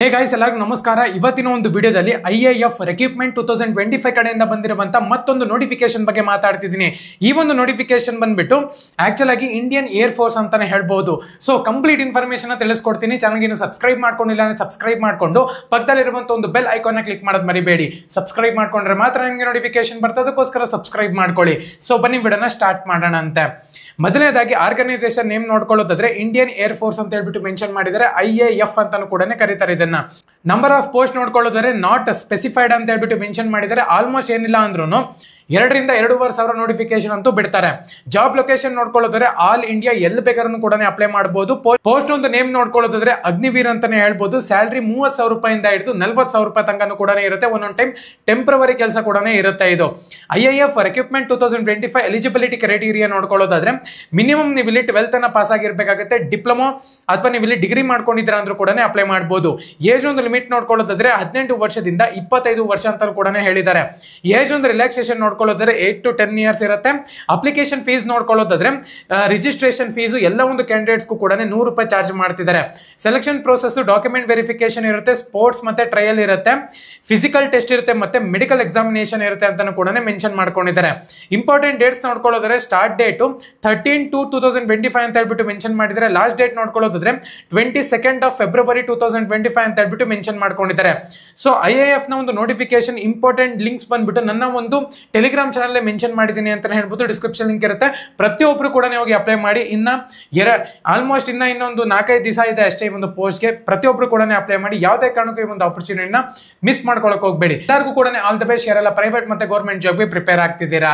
Hey guys ಎಲ್ಲರಿಗೂ ನಮಸ್ಕಾರ. ಇವತ್ತಿನ ಒಂದು ವಿಡಿಯೋದಲ್ಲಿ IAF ರಿಕ್ರೂಟ್ಮೆಂಟ್ 2025 ಕಡೆಯಿಂದ ಬಂದಿರುವಂತ ಮತ್ತೊಂದು ನೋಟಿಫಿಕೇಶನ್ ಬಗ್ಗೆ ಮಾತಾಡ್ತಿದ್ದೀನಿ. ಈ ಒಂದು ನೋಟಿಫಿಕೇಶನ್ ಬಂದ್ಬಿಟ್ಟು ಆಕ್ಚುಲ್ ಆಗಿ ಇಂಡಿಯನ್ ಏರ್ ಫೋರ್ಸ್ ಅಂತಾನೆ ಹೇಳ್ಬಹುದು. ಸೊ ಕಂಪ್ಲೀಟ್ ಇನ್ಫಾರ್ಮೇಶನ್ ತಿಳಿಸ್ಕೊಡ್ತೀನಿ. ಚಾನಲ್ಗೆ ಇನ್ನು ಸಬ್ಸ್ಕ್ರೈಬ್ ಮಾಡ್ಕೊಂಡಿಲ್ಲ ಅಂದ್ರೆ ಸಬ್ಸ್ಕ್ರೈಬ್ ಮಾಡ್ಕೊಂಡು ಪಕ್ಕದಲ್ಲಿರುವಂತ ಒಂದು ಬೆಲ್ ಐಕಾನ್ ಕ್ಲಿಕ್ ಮಾಡೋದು ಮರಿಬೇಡಿ. ಸಬ್ಸ್ಕ್ರೈಬ್ ಮಾಡ್ಕೊಂಡ್ರೆ ಮಾತ್ರ ನಿಮಗೆ ನೋಟಿಫಿಕೇಶನ್ ಬರ್ತದೆ, ಅದಕ್ಕೋಸ್ಕರ ಸಬ್ಸ್ಕ್ರೈಬ್ ಮಾಡ್ಕೊಳ್ಳಿ. ಸೊ ಬನ್ನಿ ವಿಡಿಯೋನ ಸ್ಟಾರ್ಟ್ ಮಾಡೋಣ ಅಂತೆ. ಮೊದಲನೇದಾಗಿ ಆರ್ಗನೈಸೇಷನ್ ನೇಮ್ ನೋಡ್ಕೊಳ್ಳೋದಾದ್ರೆ ಇಂಡಿಯನ್ ಏರ್ ಫೋರ್ಸ್ ಅಂತ ಹೇಳ್ಬಿಟ್ಟು ಮೆನ್ಷನ್ ಮಾಡಿದರೆ IAF ಅಂತಾನು ಕೂಡ ಕರೀತಾರೆ ಇದನ್ನ. ನಂಬರ್ ಆಫ್ ಪೋಸ್ಟ್ ನೋಡ್ಕೊಳ್ಳೋದಾದ್ರೆ ನಾಟ್ ಸ್ಪೆಸಿಫೈಡ್ ಅಂತ ಹೇಳ್ಬಿಟ್ಟು ಮೆನ್ಷನ್ ಮಾಡಿದರೆ ಆಲ್ಮೋಸ್ಟ್ ಏನಿಲ್ಲ ಅಂದ್ರೂ 2,000 to 2,500 ನೋಟಿಫಿಕೇಶನ್ ಅಂತೂ ಬಿಡ್ತಾರೆ. ಜಾಬ್ ಲೊಕೇಶನ್ ನೋಡ್ಕೊಳ್ಳೋದಾದ್ರೆ ಆಲ್ ಇಂಡಿಯಾ ಎಲ್ಲಿ ಬೇಕಾದ್ರೂ ಕೂಡ ಅಪ್ಲೈ ಮಾಡಬಹುದು. ಪೋಸ್ಟ್ ಒಂದು ನೇಮ್ ನೋಡ್ಕೊಳ್ಳೋದಾದ್ರೆ ಅಗ್ನಿವೀರ್ ಅಂತಾನೆ ಹೇಳ್ಬೋದು. ಸ್ಯಾಲರಿ 30,000 ರೂಪಾಯಿಂದ ಹಿಡಿದು 40,000 ರೂಪಾಯಿ ತನಕ ಕೂಡ ಇರುತ್ತೆ. ಒಂದೊಂದು ಟೈಮ್ ಟೆಂಪ್ರವರಿ ಕೆಲಸ ಕೂಡ ಇರುತ್ತೆ. ಇದು IAF ರಿಕ್ರೂಟ್ಮೆಂಟ್ 2025 ಎಲಿಜಿಬಿಲಿಟಿ ಕ್ರೈಟೀರಿಯಾ ನೋಡ್ಕೊಳ್ಳೋದಾದ್ರೆ ಮಿನಿಮಮ್ ನೀವು ಇಲ್ಲಿ 12th ಅನ್ನ ಪಾಸ್ ಆಗಿರ್ಬೇಕಾಗುತ್ತೆ. ಡಿಪ್ಲೊಮಾ ಅಥವಾ ನೀವು ಇಲ್ಲಿ ಡಿಗ್ರಿ ಮಾಡ್ಕೊಂಡಿದ್ದೀರಾ ಅಂದ್ರೂ ಕೂಡ ಅಪ್ಲೈ ಮಾಡಬಹುದು. ಏಜ್ ಒಂದು ಲಿಮಿಟ್ ನೋಡ್ಕೊಳ್ಳೋದಾದ್ರೆ 18 ವರ್ಷದಿಂದ 25 ವರ್ಷ ಅಂತ ಕೂಡ ಹೇಳಿದ್ದಾರೆ. ಏಜ್ ಒಂದು ರಿಲ್ಯಾಕ್ಸೇಷನ್ ನೋಡ್ಕೊಳ್ಳೋದಾದ್ರೆ 8 to 10 years ಇರುತ್ತೆ. ಅಪ್ಲಿಕೇಶನ್ ಫೀಸ್ ನೋಡ್ಕೊಳ್ಳೋದಾದ್ರೆ ರಿಜಿಸ್ಟ್ರೇಷನ್ ಫೀಸ್ ಎಲ್ಲ ಒಂದು ಕ್ಯಾಂಡಿಡೇಟ್ಸ್ಗೂ ಕೂಡ 100 ರೂಪಾಯಿ ಚಾರ್ಜ್ ಮಾಡ್ತಿದ್ದಾರೆ. ಸೆಲೆಕ್ಷನ್ ಪ್ರೋಸೆಸ್ ಡಾಕ್ಯುಮೆಂಟ್ ವೆರಿಫಿಕೇಶನ್ ಇರುತ್ತೆ, ಸ್ಪೋರ್ಟ್ಸ್ ಮತ್ತೆ ಟ್ರಯಲ್ ಇರುತ್ತೆ, ಫಿಸಿಕಲ್ ಟೆಸ್ಟ್ ಇರುತ್ತೆ, ಮತ್ತೆ ಮೆಡಿಕಲ್ ಎಕ್ಸಾಮಿನೇಷನ್ ಇರುತ್ತೆ ಅಂತಾನು ಕೂಡ ಮೆನ್ಷನ್ ಮಾಡ್ಕೊಂಡಿದ್ದಾರೆ. ಇಂಪಾರ್ಟೆಂಟ್ ಡೇಟ್ಸ್ ನೋಡ್ಕೊಳ್ಳೋದಾದ್ರೆ ಸ್ಟಾರ್ಟ್ ಡೇಟ್ 13/2/2025 ಅಂತ ಹೇಳ್ಬಿಟ್ಟು ಮೆನ್ಷನ್ ಮಾಡಿದ್ದಾರೆ. ಲಾಸ್ಟ್ ಡೇಟ್ ನೋಡ್ಕೊಳ್ಳೋದಾದ್ರೆ 22nd of February 2025 ಅಂತ ಹೇಳ್ಬಿಟ್ಟು ಮೆನ್ಷನ್ ಮಾಡ್ಕೊಂಡಿದ್ದಾರೆ. ಸೊ IAF ನ ಒಂದು ನೋಟಿಫಿಕೇಶನ್ ಇಂಪಾರ್ಟೆಂಟ್ ಲಿಂಕ್ಸ್ ಬಂದ್ಬಿಟ್ಟು ನನ್ನ ಒಂದು ಟೆಲಿಗ್ರಾಮ್ ಚಾನಲ್ ಮೆನ್ಷನ್ ಮಾಡಿದ್ದೀನಿ ಅಂತ ಹೇಳ್ಬೋದು. ಡಿಸ್ಕ್ರಿಪ್ಷನ್ ಲಿಂಕ್ ಇರುತ್ತೆ. ಪ್ರತಿಯೊಬ್ಬರು ಕೂಡ ಹೋಗಿ ಅಪ್ಲೈ ಮಾಡಿ. ಆಲ್ಮೋಸ್ಟ್ ಇನ್ನೊಂದು 4-5 ದಿವಸ ಇದೆ ಅಷ್ಟೇ ಈ ಒಂದು ಪೋಸ್ಟ್ಗೆ. ಪ್ರತಿಯೊಬ್ಬರು ಕೂಡ ಅಪ್ಲೈ ಮಾಡಿ. ಯಾವುದೇ ಕಾರಣಕ್ಕೂ ಈ ಒಂದು ಆಪರ್ಚುನಿಟಿನ ಮಿಸ್ ಮಾಡ್ಕೊಳಕ್ ಹೋಗ್ಬೇಡಿ. ಎಲ್ಲರಿಗೂ ಕೂಡ ಆಲ್ ದ ಬೆಸ್ಟ್. ಯಾರೆಲ್ಲ ಪ್ರೈವೇಟ್ ಮತ್ತೆ ಗೌರ್ಮೆಂಟ್ ಜಾಬ್ಗೆ ಪ್ರಿಪೇರ್ ಆಗ್ತಿದ್ದೀರಾ.